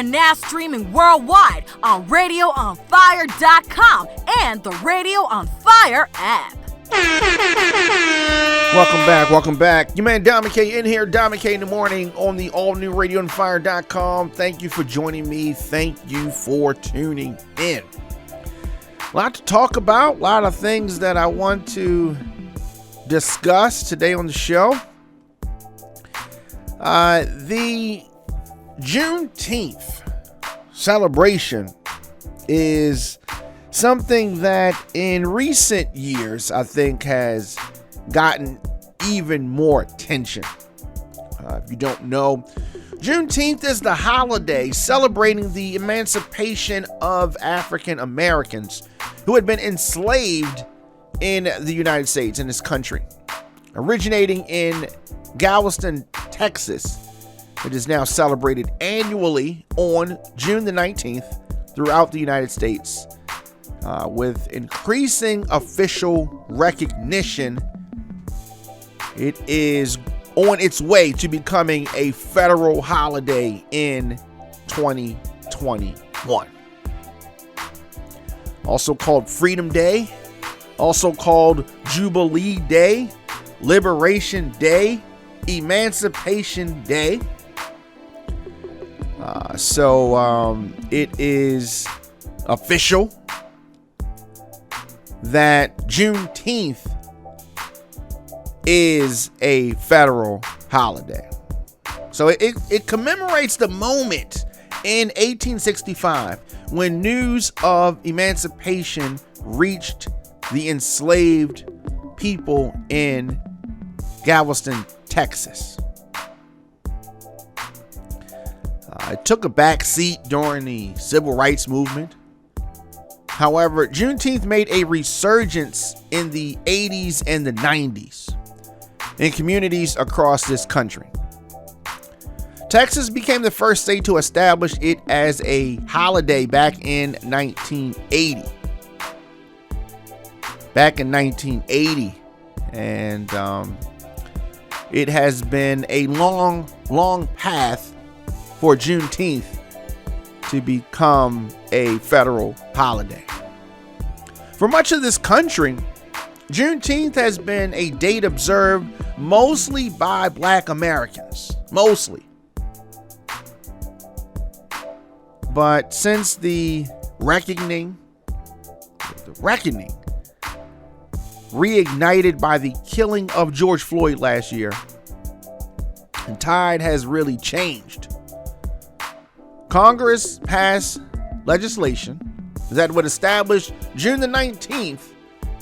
We're now streaming worldwide on RadioOnFire.com and the Radio on Fire app. Welcome back. Your man Diamond K in here, Diamond K in the morning on the all-new RadioOnFire.com. Thank you for joining me. Thank you for tuning in. A lot to talk about, a lot of things that I want to discuss today on the show. The Juneteenth celebration is something that in recent years I think has gotten even more attention. If you don't know, Juneteenth is the holiday celebrating the emancipation of African Americans who had been enslaved in the United States, in this country. Originating in Galveston, Texas, it is now celebrated annually on June the 19th throughout the United States, with increasing official recognition. It is on its way to becoming a federal holiday in 2021. Also called Freedom Day, also called Jubilee Day, Liberation Day, Emancipation Day. It is official that Juneteenth is a federal holiday. So it commemorates the moment in 1865 when news of emancipation reached the enslaved people in Galveston, Texas. It took a back seat during the civil rights movement. However, Juneteenth made a resurgence in the 80s and the 90s in communities across this country. Texas became the first state to establish it as a holiday back in 1980. And it has been a long path for Juneteenth to become a federal holiday. For much of this country, Juneteenth has been a date observed mostly by Black Americans. Mostly. But since the reckoning reignited by the killing of George Floyd last year, the tide has really changed. Congress passed legislation that would establish June the 19th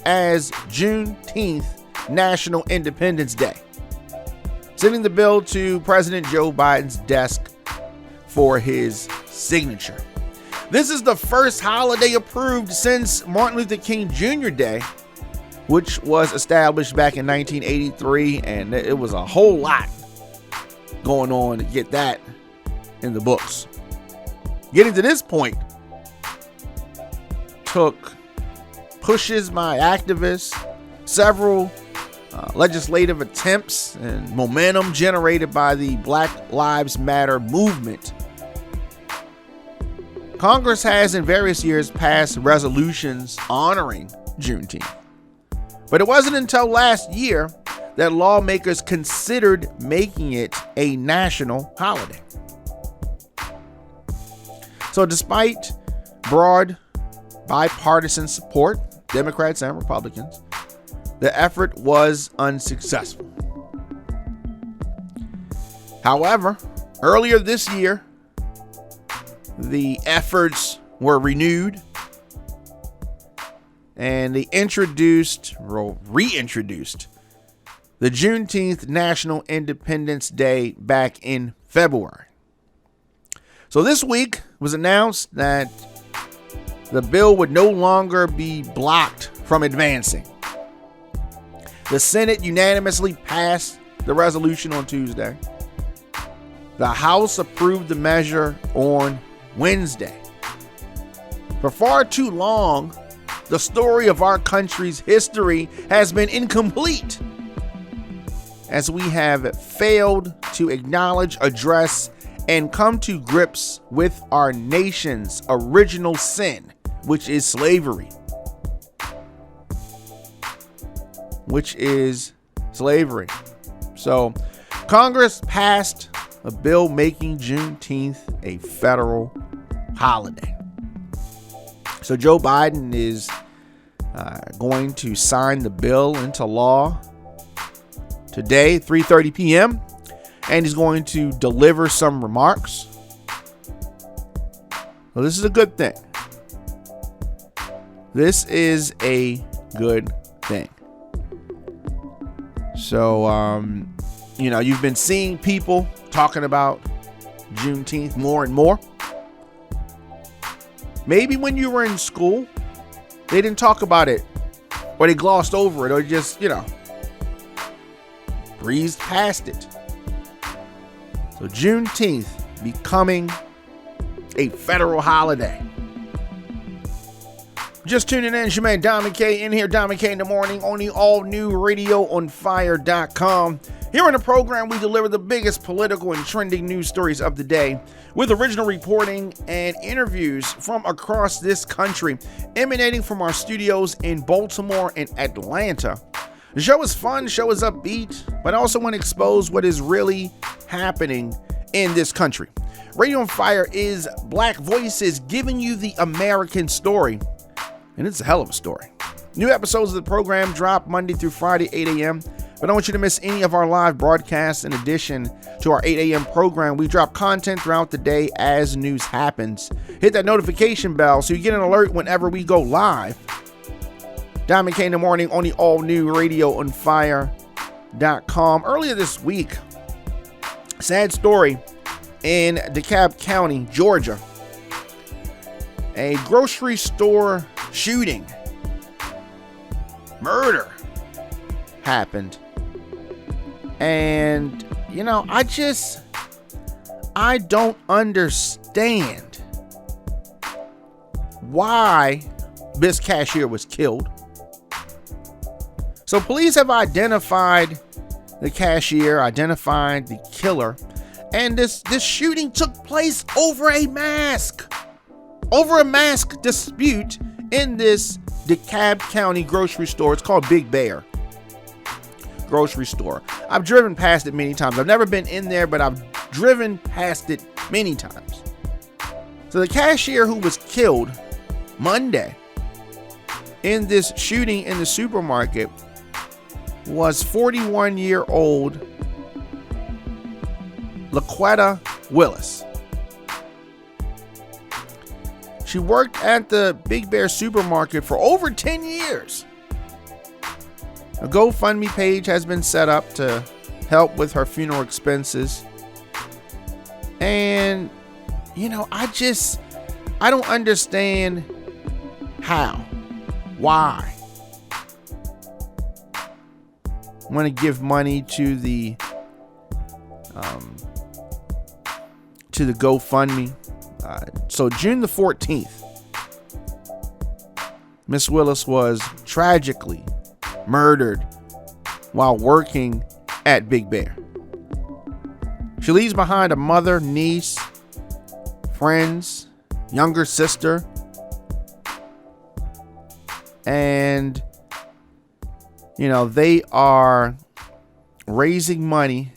as Juneteenth National Independence Day, sending the bill to President Joe Biden's desk for his signature. This is the first holiday approved since Martin Luther King Jr. Day, which was established back in 1983, and it was a whole lot going on to get that in the books. Getting to this point took pushes by activists, several legislative attempts, and momentum generated by the Black Lives Matter movement. Congress has in various years passed resolutions honoring Juneteenth. But it wasn't until last year that lawmakers considered making it a national holiday. So despite broad bipartisan support, Democrats and Republicans, the effort was unsuccessful. However, earlier this year, the efforts were renewed, and they reintroduced the Juneteenth National Independence Day back in February. So this week was announced that the bill would no longer be blocked from advancing. The Senate unanimously passed the resolution on Tuesday. The House approved the measure on Wednesday. For far too long, the story of our country's history has been incomplete, as we have failed to acknowledge, address, and come to grips with our nation's original sin, which is slavery. So Congress passed a bill making Juneteenth a federal holiday. So Joe Biden is going to sign the bill into law today, 3:30 p.m., and he's going to deliver some remarks. Well, this is a good thing. This is a good thing. So, you've been seeing people talking about Juneteenth more and more. Maybe when you were in school, they didn't talk about it, or they glossed over it, or just, breezed past it. So Juneteenth becoming a federal holiday. Just tuning in, it's your man Diamond K in here, Diamond K in the morning on the all-new radioonfire.com. Here in the program, we deliver the biggest political and trending news stories of the day with original reporting and interviews from across this country, emanating from our studios in Baltimore and Atlanta. The show is fun, the show is upbeat, but I also want to expose what is really happening in this country. Radio on Fire is Black voices giving you the American story. And it's a hell of a story. New episodes of the program drop Monday through Friday, 8 a.m. But I don't want you to miss any of our live broadcasts. In addition to our 8 a.m. program, we drop content throughout the day as news happens. Hit that notification bell so you get an alert whenever we go live. Diamond K in the morning on the all-new radioonfire.com. Earlier this week, sad story in DeKalb County, Georgia. A grocery store shooting, murder happened. And, I don't understand why this cashier was killed. So police have identified the cashier, identified the killer, and this shooting took place over a mask dispute in this DeKalb County grocery store. It's called Big Bear grocery store. I've driven past it many times. I've never been in there, but I've driven past it many times. So the cashier who was killed Monday in this shooting in the supermarket was 41-year-old LaQuetta Willis. She worked at the Big Bear supermarket for over 10 years. A GoFundMe page has been set up to help with her funeral expenses. And, I don't understand how, why. I want to give money to the GoFundMe. So June the 14th, Miss Willis was tragically murdered while working at Big Bear. She leaves behind a mother, niece, friends, younger sister, and they are raising money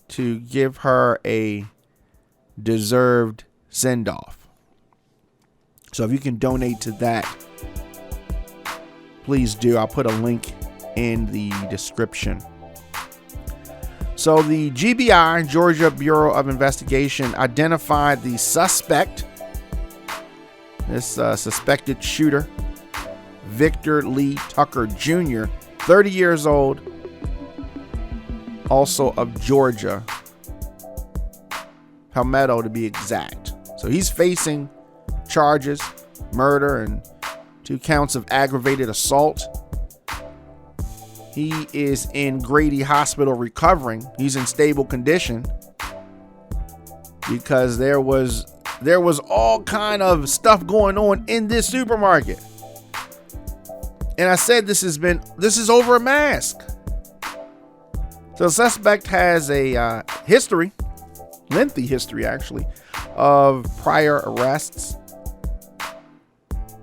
to give her a deserved send-off. So if you can donate to that, please do. I'll put a link in the description. So the GBI, Georgia Bureau of Investigation, identified the suspect, this suspected shooter, Victor Lee Tucker Jr., 30 years old, also of Georgia, Palmetto to be exact. So he's facing charges, murder, and 2 counts of aggravated assault. He is in Grady Hospital recovering. He's in stable condition because there was all kind of stuff going on in this supermarket. And I said this is over a mask. So the suspect has a history, lengthy history, actually, of prior arrests.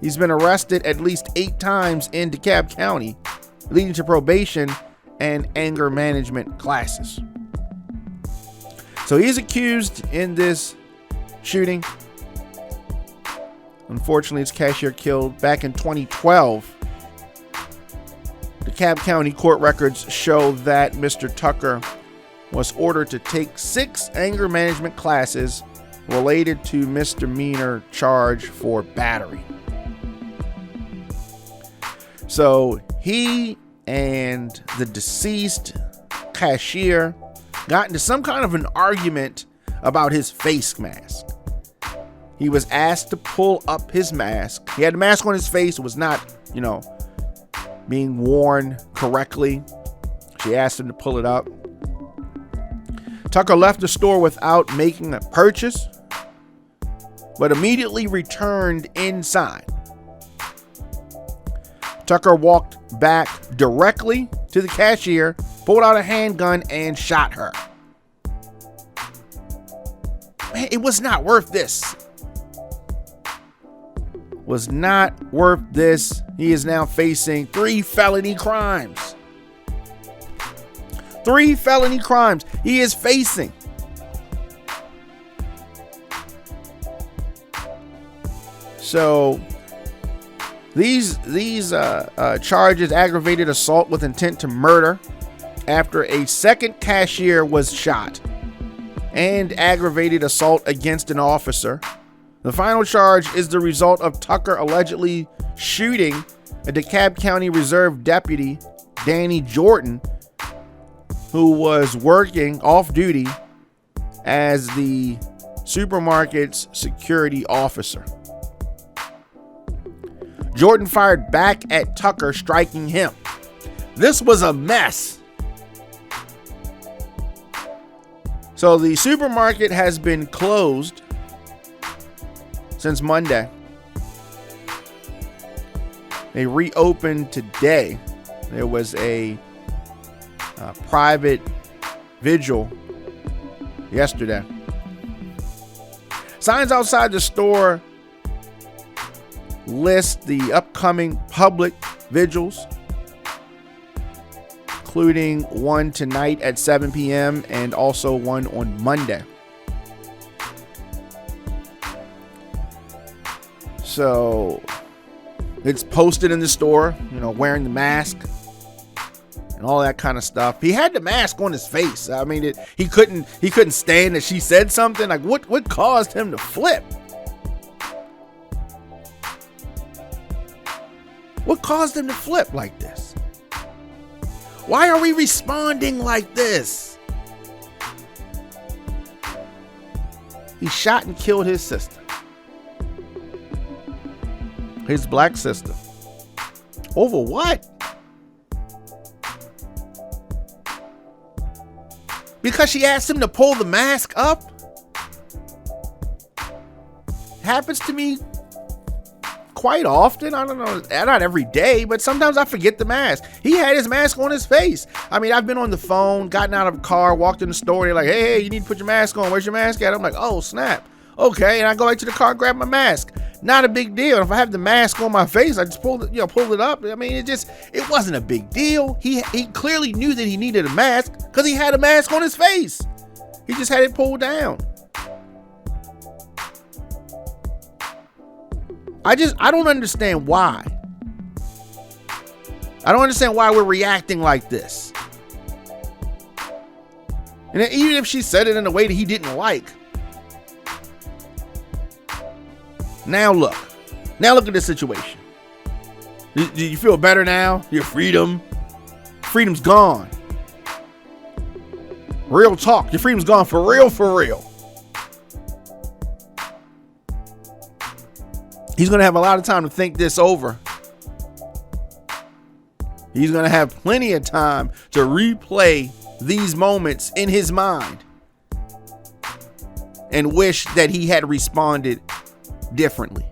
He's been arrested at least 8 times in DeKalb County, leading to probation and anger management classes. So he's accused in this shooting. Unfortunately, his cashier killed back in 2012. DeKalb County court records show that Mr. Tucker was ordered to take 6 anger management classes related to misdemeanor charge for battery. So he and the deceased cashier got into some kind of an argument about his face mask. He was asked to pull up his mask. He had the mask on his face. It was not, being worn correctly. She asked him to pull it up. Tucker left the store without making a purchase, but immediately returned inside. Tucker walked back directly to the cashier, pulled out a handgun, and shot her. Man, it was not worth this. Was not worth this. He is now facing 3 felony crimes. 3 felony crimes he is facing. So these charges: aggravated assault with intent to murder after a second cashier was shot, and aggravated assault against an officer. The final charge is the result of Tucker allegedly shooting a DeKalb County Reserve deputy, Danny Jordan, who was working off duty as the supermarket's security officer. Jordan fired back at Tucker, striking him. This was a mess. So the supermarket has been closed since Monday. They reopened today. There was a private vigil yesterday. Signs outside the store list the upcoming public vigils, including one tonight at 7 p.m. and also one on Monday. So it's posted in the store, wearing the mask and all that kind of stuff. He had the mask on his face. I mean, he couldn't stand that she said something. Like, what caused him to flip? What caused him to flip like this? Why are we responding like this? He shot and killed his sister. His black sister. Over what? Because she asked him to pull the mask up? Happens to me quite often. I don't know, not every day, but sometimes I forget the mask. He had his mask on his face. I mean, I've been on the phone, gotten out of a car, walked in the store, they're like, hey, you need to put your mask on. Where's your mask at? I'm like, oh, snap. Okay, and I go back to the car, grab my mask. Not a big deal. If I have the mask on my face, I just pulled it up. I mean, it wasn't a big deal. He clearly knew that he needed a mask because he had a mask on his face. He just had it pulled down. I don't understand why. I don't understand why we're reacting like this. And even if she said it in a way that he didn't like. Now look at this situation. Do you feel better now? Your freedom's gone. Real talk. Your freedom's gone for real. He's going to have a lot of time to think this over. He's going to have plenty of time to replay these moments in his mind and wish that he had responded differently.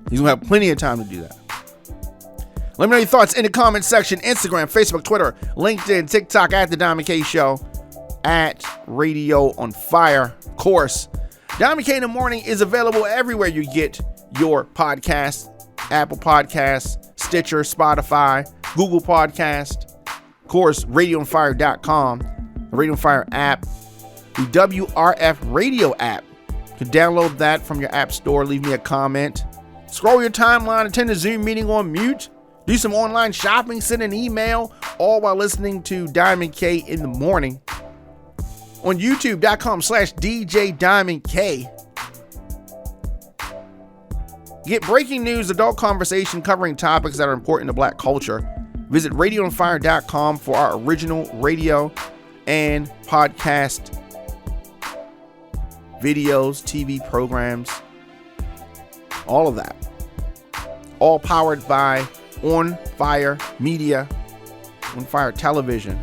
He's going to have plenty of time to do that. Let me know your thoughts in the comment section. Instagram, Facebook, Twitter, LinkedIn, TikTok at The Diamond K Show. at Radio on Fire. Of course, Diamond K in the Morning is available everywhere you get your podcasts. Apple Podcasts, Stitcher, Spotify, Google Podcast. Of course, radioonfire.com, the Radio on Fire app, the WRF radio app. You can download that from your app store. Leave me a comment. Scroll your timeline, attend a Zoom meeting on mute, do some online shopping, send an email, all while listening to Diamond K in the Morning on youtube.com/djdiamondk. Get breaking news, adult conversation covering topics that are important to Black culture. Visit radioonfire.com for our original radio and podcast videos, TV programs, all of that. All powered by On Fire Media, On Fire Television.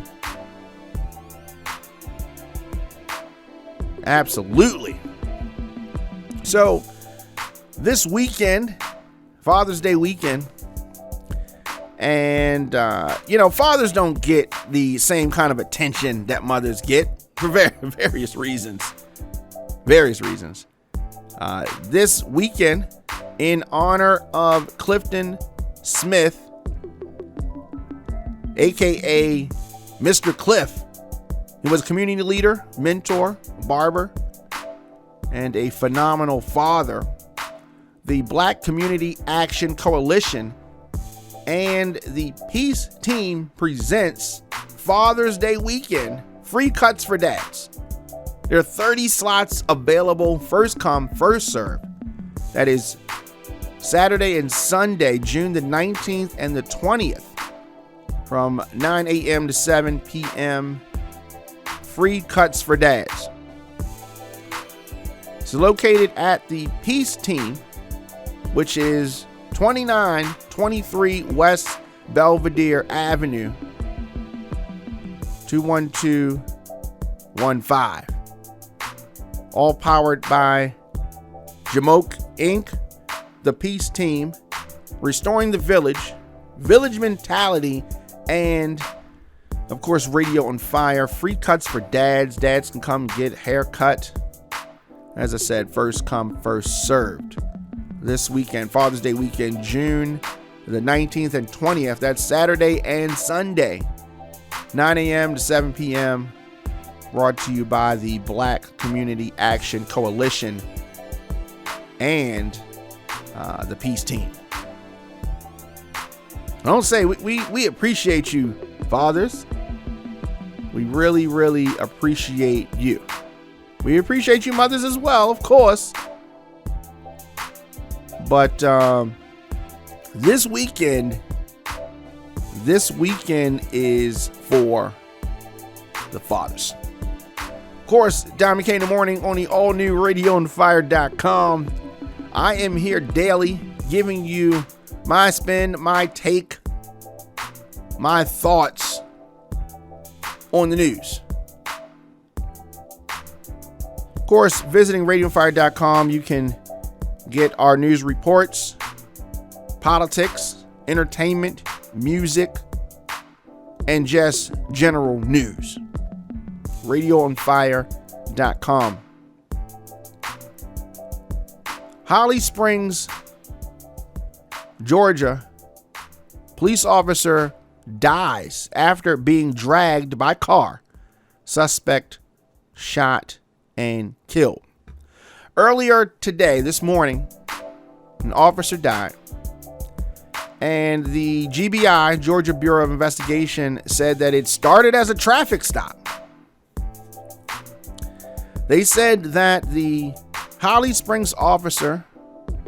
Absolutely. So, this weekend, Father's Day weekend, and, fathers don't get the same kind of attention that mothers get for various reasons. This weekend, in honor of Clifton Smith, aka Mr. Cliff. He was a community leader, mentor, barber, and a phenomenal father. The Black Community Action Coalition and the Peace Team presents Father's Day weekend free cuts for dads. There are 30 slots available, first come, first serve. That is Saturday and Sunday, June the 19th and the 20th, from 9 a.m. to 7 p.m. Free cuts for dads. It's located at the Peace Team, which is 2923 West Belvedere Avenue, 21215. All powered by Jamoke Inc., the Peace Team, Restoring the Village, Village Mentality, and of course Radio on Fire. Free cuts for dads. Dads can come get a haircut. As I said, first come, first served. This weekend, Father's Day weekend, June the 19th and 20th. That's Saturday and Sunday, 9 a.m. to 7 p.m. Brought to you by the Black Community Action Coalition and the Peace Team. I don't say we appreciate you, fathers. We really, really appreciate you. We appreciate you, mothers, as well, of course. But this weekend is for the fathers. Of course, Diamond K in the Morning on the all-new radioonfire.com. I am here daily giving you my spin, my take, my thoughts on the news. Of course, visiting radioonfire.com, you can get our news reports, politics, entertainment, music, and just general news. radioonfire.com. Holly Springs, Georgia. Police officer dies after being dragged by car. Suspect shot and killed. Earlier today, this morning, an officer died. And the GBI, Georgia Bureau of Investigation, said that it started as a traffic stop. They said that the Holly Springs officer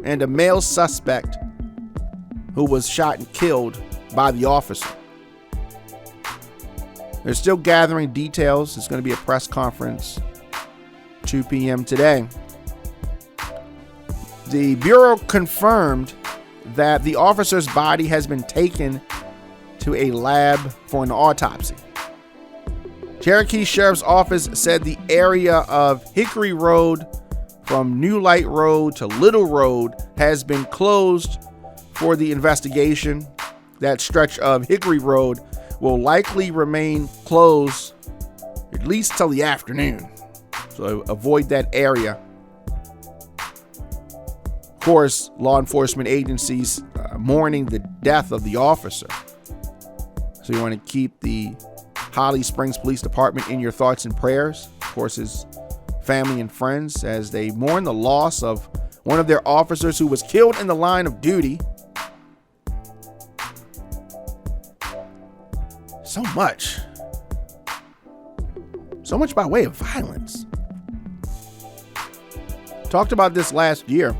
and a male suspect who was shot and killed by the officer. They're still gathering details. It's going to be a press conference 2 p.m. today. The Bureau confirmed that the officer's body has been taken to a lab for an autopsy. Cherokee Sheriff's Office said the area of Hickory Road from New Light Road to Little Road has been closed for the investigation. That stretch of Hickory Road will likely remain closed at least till the afternoon. So avoid that area. Of course, law enforcement agencies mourning the death of the officer. So you want to keep the Holly Springs Police Department in your thoughts and prayers. Of course, his family and friends as they mourn the loss of one of their officers who was killed in the line of duty. So much by way of violence. Talked about this last year.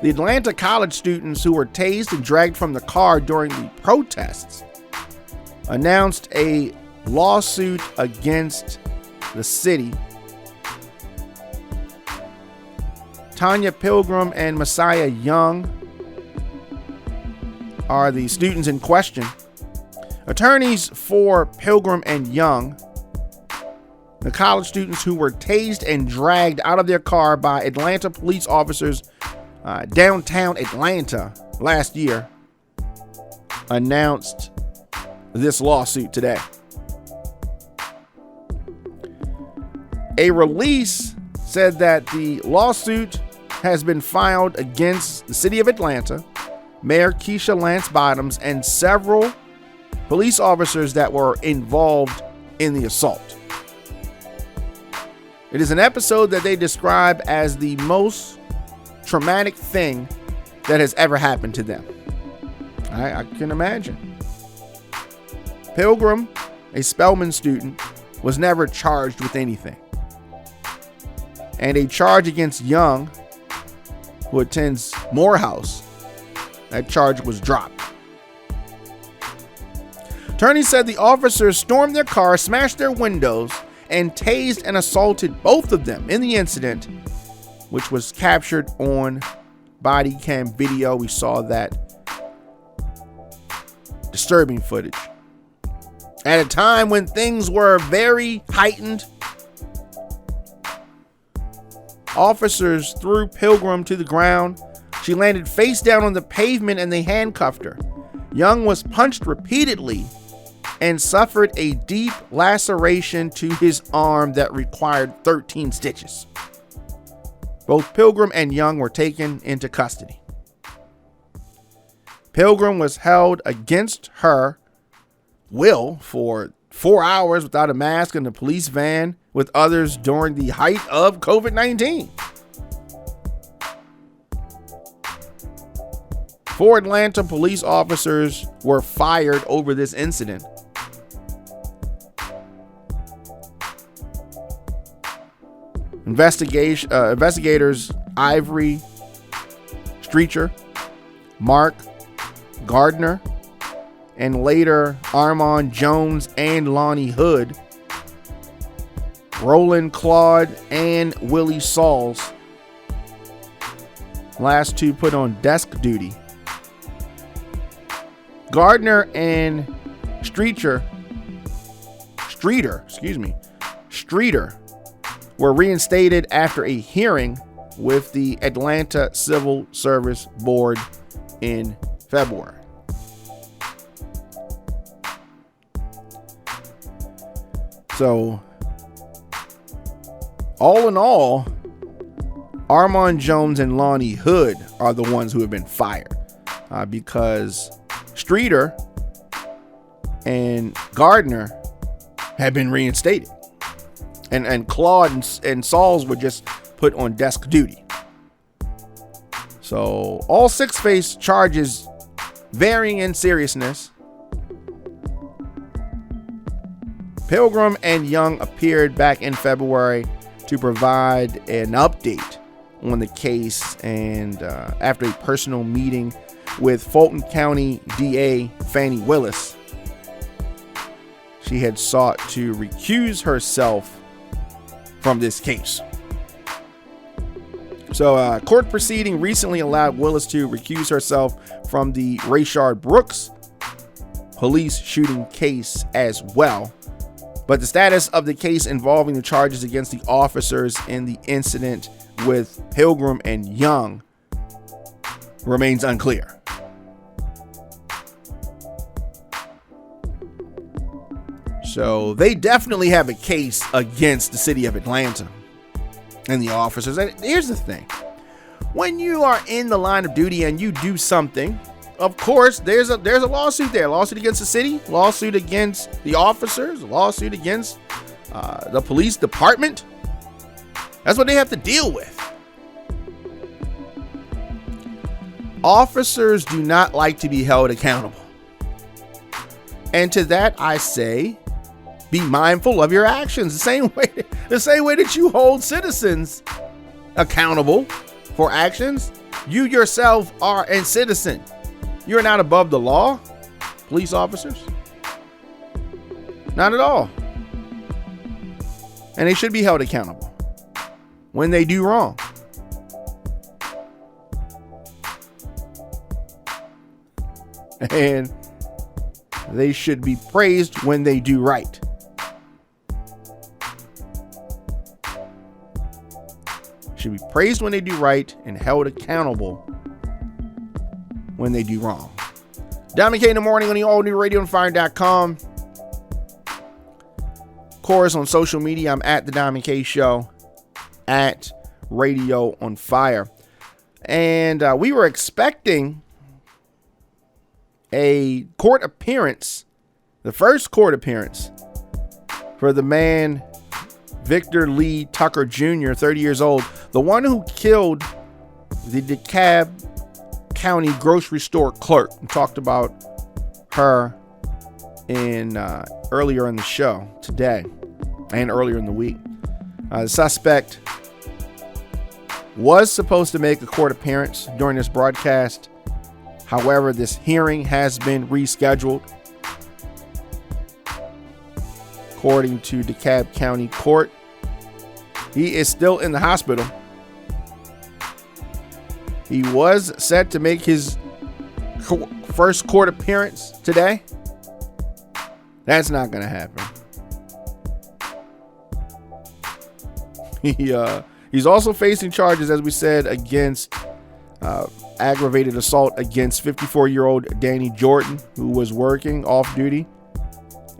The Atlanta college students who were tased and dragged from the car during the protests announced a lawsuit against the city. Tanya Pilgrim and Messiah Young are the students in question. Attorneys for Pilgrim and Young, the college students who were tased and dragged out of their car by Atlanta police officers downtown Atlanta last year, announced this lawsuit today. A release said that the lawsuit has been filed against the city of Atlanta, Mayor Keisha Lance Bottoms, and several police officers that were involved in the assault. It is an episode that they describe as the most traumatic thing that has ever happened to them. I can imagine. Pilgrim, a Spelman student, was never charged with anything. And a charge against Young, who attends Morehouse, that charge was dropped. Attorneys said the officers stormed their car, smashed their windows, and tased and assaulted both of them in the incident, which was captured on body cam video. We saw that disturbing footage at a time when things were very heightened. Officers threw Pilgrim to the ground. She landed face down on the pavement and they handcuffed her. Young was punched repeatedly and suffered a deep laceration to his arm that required 13 stitches. Both Pilgrim and Young were taken into custody. Pilgrim was held against her will for 4 hours without a mask in the police van with others during the height of COVID-19. 4 Atlanta police officers were fired over this incident. Investigators Ivory Streeter, Mark Gardner, and later Armand Jones and Lonnie Hood, Roland Claude and Willie Sauls, last 2 put on desk duty. Gardner and Streeter were reinstated after a hearing with the Atlanta Civil Service Board in February. So, all in all, Armand Jones and Lonnie Hood are the ones who have been fired because Streeter and Gardner have been reinstated. And Claude and Sauls were just put on desk duty. So all 6 face charges varying in seriousness. Pilgrim and Young appeared back in February to provide an update on the case, and after a personal meeting with Fulton County DA Fannie Willis, she had sought to recuse herself from this case. So a court proceeding recently allowed Willis to recuse herself from the Rayshard Brooks police shooting case as well. But the status of the case involving the charges against the officers in the incident with Pilgrim and Young remains unclear. So they definitely have a case against the city of Atlanta and the officers. And here's the thing. When you are in the line of duty and you do something, of course, there's a lawsuit there. Lawsuit against the city, lawsuit against the officers, lawsuit against the police department. That's what they have to deal with. Officers do not like to be held accountable. And to that I say, be mindful of your actions. The same way that you hold citizens accountable for actions, you yourself are a citizen. You're not above the law, police officers. Not at all. And they should be held accountable when they do wrong. And they should be praised when they do right. Should be praised when they do right and held accountable when they do wrong. Diamond K in the morning on the all new radioonfire.com. Of course, on social media, I'm at the Diamond K Show, at Radio on Fire. And we were expecting a court appearance, the first court appearance for the man Victor Lee Tucker Jr., 30 years old, the one who killed the DeKalb County grocery store clerk. We talked about her in earlier in the show today and earlier in the week. The suspect was supposed to make a court appearance during this broadcast. However, this hearing has been rescheduled. According to DeKalb County Court, he is still in the hospital. He was set to make his first court appearance today. That's not going to happen. He's also facing charges, as we said, against aggravated assault against 54-year-old Danny Jordan, who was working off duty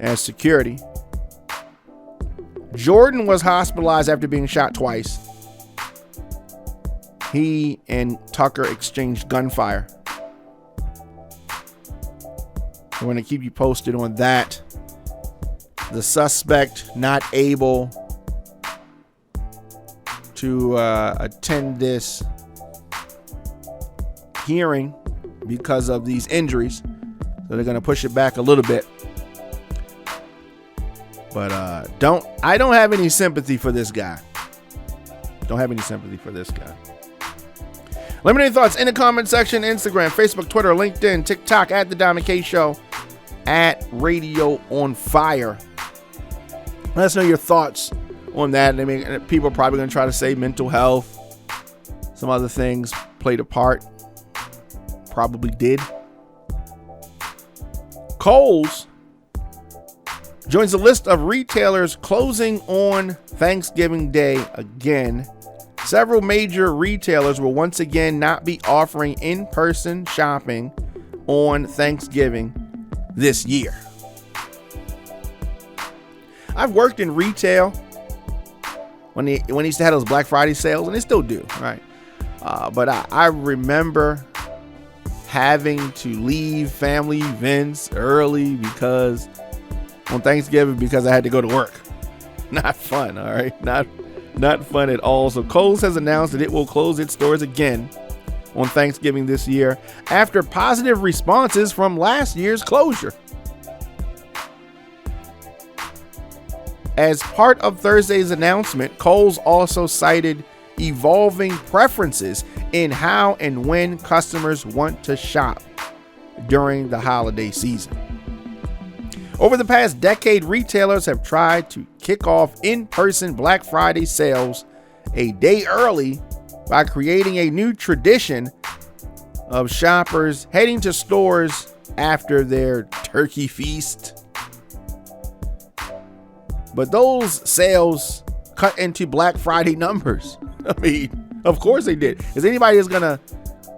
as security. Jordan was hospitalized after being shot twice. He and Tucker exchanged gunfire. I'm going to keep you posted on that. The suspect not able to attend this hearing because of these injuries, so they're going to push it back a little bit. But I don't have any sympathy for this guy. Let me know your thoughts in the comment section. Instagram, Facebook, Twitter, LinkedIn, TikTok, at the Diamond K Show, at Radio on Fire. Let us know your thoughts on that. I mean, people are probably going to try to say mental health, some other things played a part. Probably did. Kohl's joins the list of retailers closing on Thanksgiving Day again. Several major retailers will once again not be offering in-person shopping on Thanksgiving this year. I've worked in retail when they used to have those Black Friday sales, and they still do, right? But I remember having to leave family events early on Thanksgiving because I had to go to work. Not fun, all right? Not fun at all. So Kohl's has announced that it will close its stores again on Thanksgiving this year after positive responses from last year's closure. As part of Thursday's announcement, Kohl's also cited evolving preferences in how and when customers want to shop during the holiday season. Over the past decade, retailers have tried to kick off in-person Black Friday sales a day early by creating a new tradition of shoppers heading to stores after their turkey feast. But those sales cut into Black Friday numbers. I mean, of course they did. Is anybody that's going to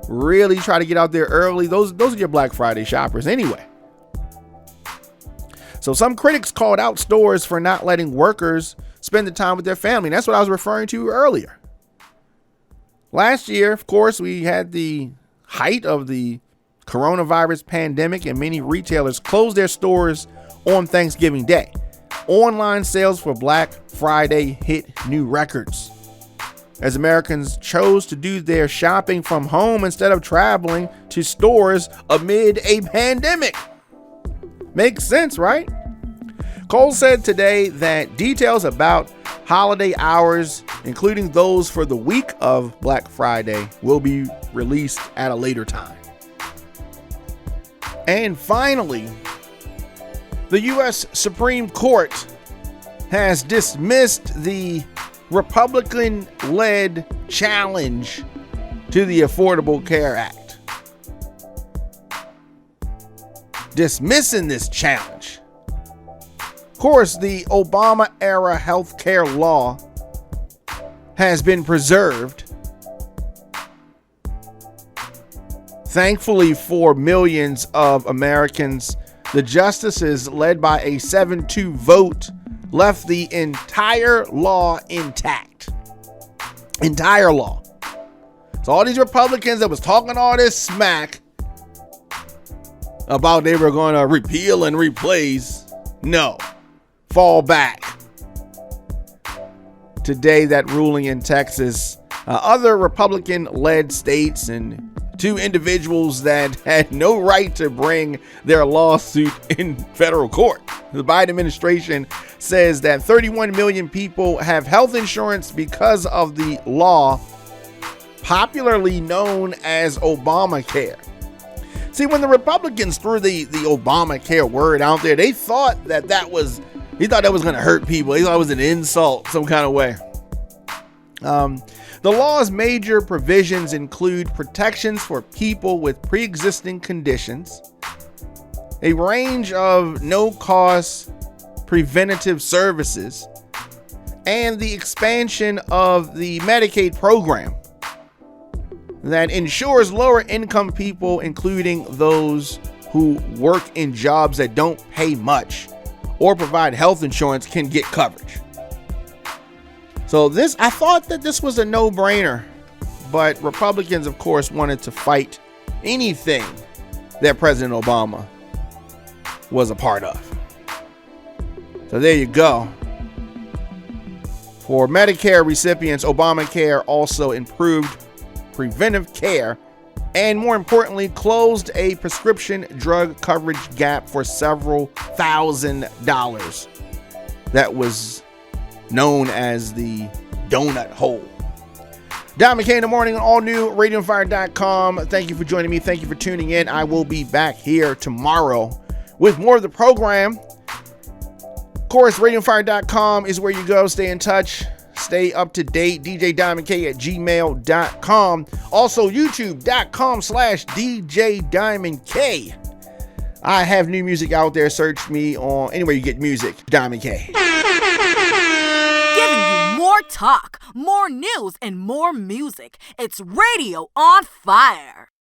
really try to get out there early? Those are your Black Friday shoppers anyway. So some critics called out stores for not letting workers spend the time with their family. And that's what I was referring to earlier. Last year, of course, we had the height of the coronavirus pandemic, and many retailers closed their stores on Thanksgiving Day. Online sales for Black Friday hit new records as Americans chose to do their shopping from home instead of traveling to stores amid a pandemic. Makes sense, right? Cole said today that details about holiday hours, including those for the week of Black Friday, will be released at a later time. And finally, the U.S. Supreme Court has dismissed the Republican-led challenge to the Affordable Care Act. Dismissing this challenge. Of course, the Obama-era health care law has been preserved. Thankfully for millions of Americans, the justices, led by a 7-2 vote, left the entire law intact. Entire law. So all these Republicans that was talking all this smack about they were going to repeal and replace, no, fall back. Today, that ruling in Texas, other Republican-led states, and 2 individuals that had no right to bring their lawsuit in federal court. The Biden administration says that 31 million people have health insurance because of the law, popularly known as Obamacare. See, when the Republicans threw the Obamacare word out there, they thought that was going to hurt people. They thought it was an insult some kind of way. The law's major provisions include protections for people with pre-existing conditions, a range of no-cost preventative services, and the expansion of the Medicaid program that ensures lower-income people, including those who work in jobs that don't pay much or provide health insurance, can get coverage. So I thought that this was a no-brainer, but Republicans, of course, wanted to fight anything that President Obama was a part of. So there you go. For Medicare recipients, Obamacare also improved preventive care and, more importantly, closed a prescription drug coverage gap for several $1,000s that was known as the donut hole. Diamond K in the morning on all new radioonfire.com. Thank you for joining me. Thank you for tuning in. I will be back here tomorrow with more of the program. Of course, radioonfire.com is where you go. Stay in touch. Stay up to date. djdiamondk at gmail.com. Also, youtube.com/djdiamondk. I have new music out there. Search me on anywhere you get music. Diamond K. More talk, more news, and more music. It's Radio on Fire.